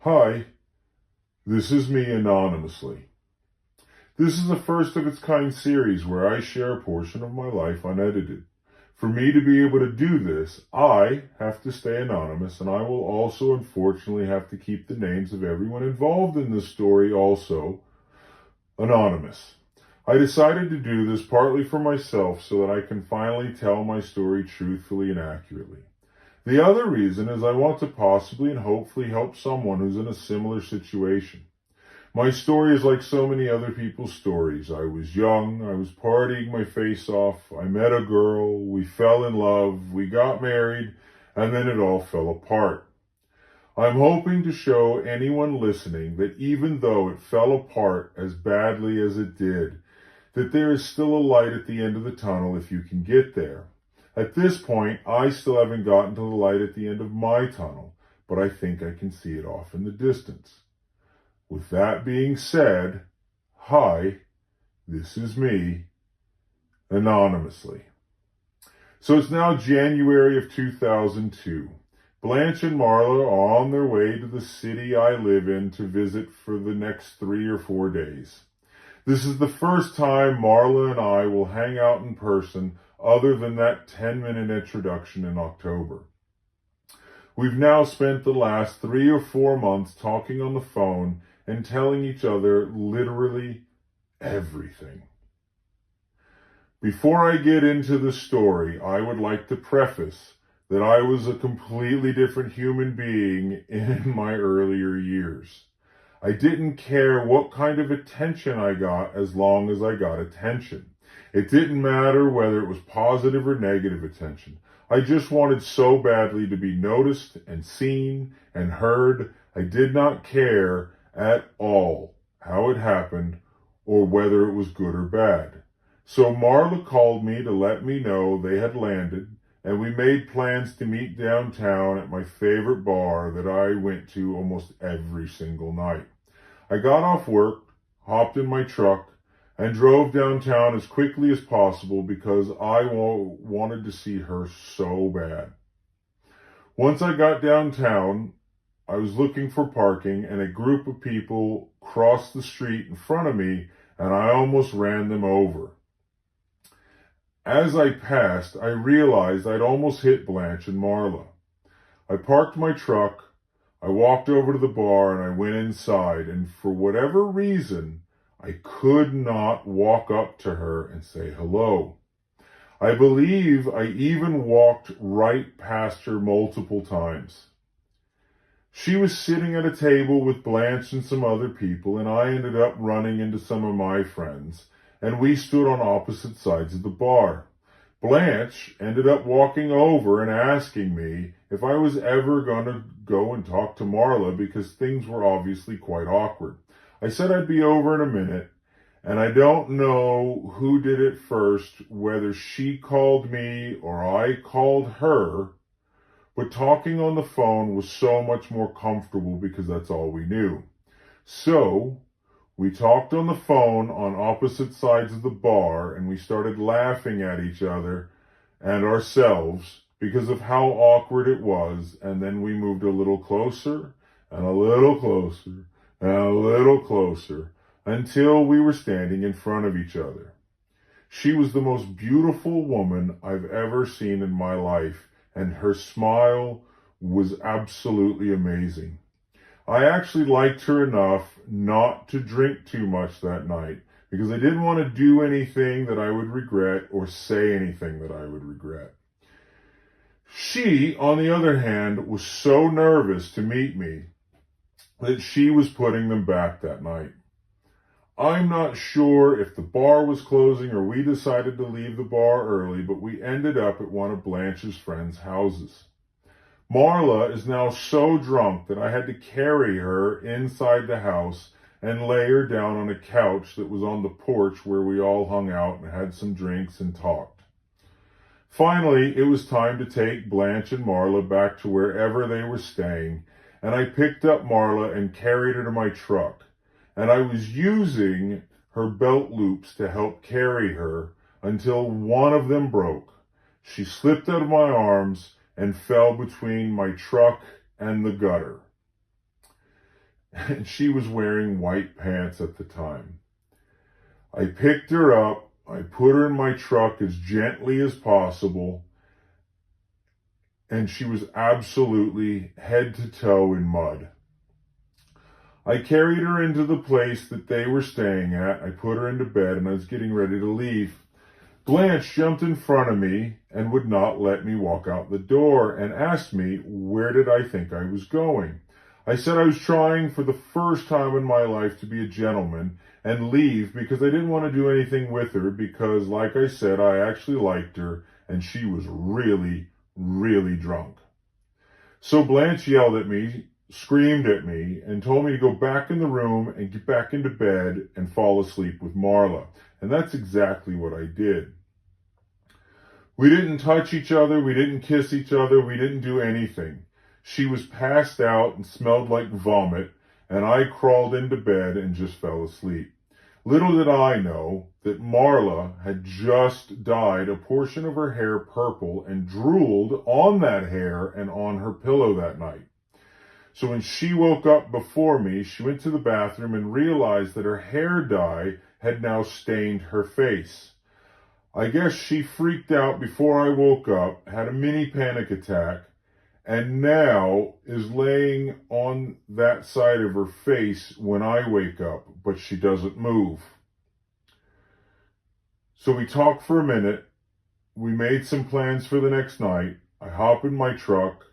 Hi, this is me anonymously. This is the first of its kind series where I share a portion of my life unedited. For me to be able to do this, I have to stay anonymous, and I will also unfortunately have to keep the names of everyone involved in this story also anonymous. I decided to do this partly for myself so that I can finally tell my story truthfully and accurately. The other reason is I want to possibly and hopefully help someone who's in a similar situation. My story is like so many other people's stories. I was young, I was partying my face off, I met a girl, we fell in love, we got married, and then it all fell apart. I'm hoping to show anyone listening that even though it fell apart as badly as it did, that there is still a light at the end of the tunnel if you can get there. At this point, I still haven't gotten to the light at the end of my tunnel, but I think I can see it off in the distance. With that being said, hi, this is me, anonymously. So it's now January of 2002. Blanche and Marla are on their way to the city I live in to visit for the next 3 or 4 days. This is the first time Marla and I will hang out in person other than that 10-minute introduction in October. We've now spent the last 3 or 4 months talking on the phone and telling each other literally everything. Before I get into the story, I would like to preface that I was a completely different human being in my earlier years. I didn't care what kind of attention I got as long as I got attention. It didn't matter whether it was positive or negative attention. I just wanted so badly to be noticed and seen and heard. I did not care at all how it happened or whether it was good or bad. So Marla called me to let me know they had landed, and we made plans to meet downtown at my favorite bar that I went to almost every single night. I got off work, hopped in my truck, and drove downtown as quickly as possible because I wanted to see her so bad. Once I got downtown, I was looking for parking, and a group of people crossed the street in front of me, and I almost ran them over. As I passed, I realized I'd almost hit Blanche and Marla. I parked my truck, I walked over to the bar, and I went inside, and for whatever reason, I could not walk up to her and say hello. I believe I even walked right past her multiple times. She was sitting at a table with Blanche and some other people, and I ended up running into some of my friends, and we stood on opposite sides of the bar. Blanche ended up walking over and asking me if I was ever going to go and talk to Marla because things were obviously quite awkward. I said I'd be over in a minute, and I don't know who did it first, whether she called me or I called her, but talking on the phone was so much more comfortable because that's all we knew. So we talked on the phone on opposite sides of the bar, and we started laughing at each other and ourselves because of how awkward it was, and then we moved a little closer and a little closer and a little closer until we were standing in front of each other. She was the most beautiful woman I've ever seen in my life, and her smile was absolutely amazing. I actually liked her enough not to drink too much that night because I didn't want to do anything that I would regret or say anything that I would regret. She, on the other hand, was so nervous to meet me that she was putting them back that night. I'm not sure if the bar was closing or we decided to leave the bar early, but we ended up at one of Blanche's friends' houses. Marla is now so drunk that I had to carry her inside the house and lay her down on a couch that was on the porch where we all hung out and had some drinks and talked. Finally, it was time to take Blanche and Marla back to wherever they were staying, and I picked up Marla and carried her to my truck. And I was using her belt loops to help carry her until one of them broke. She slipped out of my arms and fell between my truck and the gutter. and she was wearing white pants at the time. I picked her up, I put her in my truck as gently as possible, and she was absolutely head to toe in mud. I carried her into the place that they were staying at. I put her into bed and I was getting ready to leave. Blanche jumped in front of me and would not let me walk out the door and asked me where did I think I was going. I said I was trying for the first time in my life to be a gentleman and leave because I didn't want to do anything with her because, like I said, I actually liked her and she was really, really drunk. So Blanche yelled at me, screamed at me, and told me to go back in the room and get back into bed and fall asleep with Marla. And that's exactly what I did. We didn't touch each other, we didn't kiss each other, we didn't do anything. She was passed out and smelled like vomit, and I crawled into bed and just fell asleep. Little did I know that Marla had just dyed a portion of her hair purple and drooled on that hair and on her pillow that night. So when she woke up before me, she went to the bathroom and realized that her hair dye had now stained her face. I guess she freaked out before I woke up, had a mini panic attack, and now is laying on that side of her face when I wake up, but she doesn't move. So we talked for a minute. We made some plans for the next night. I hop in my truck.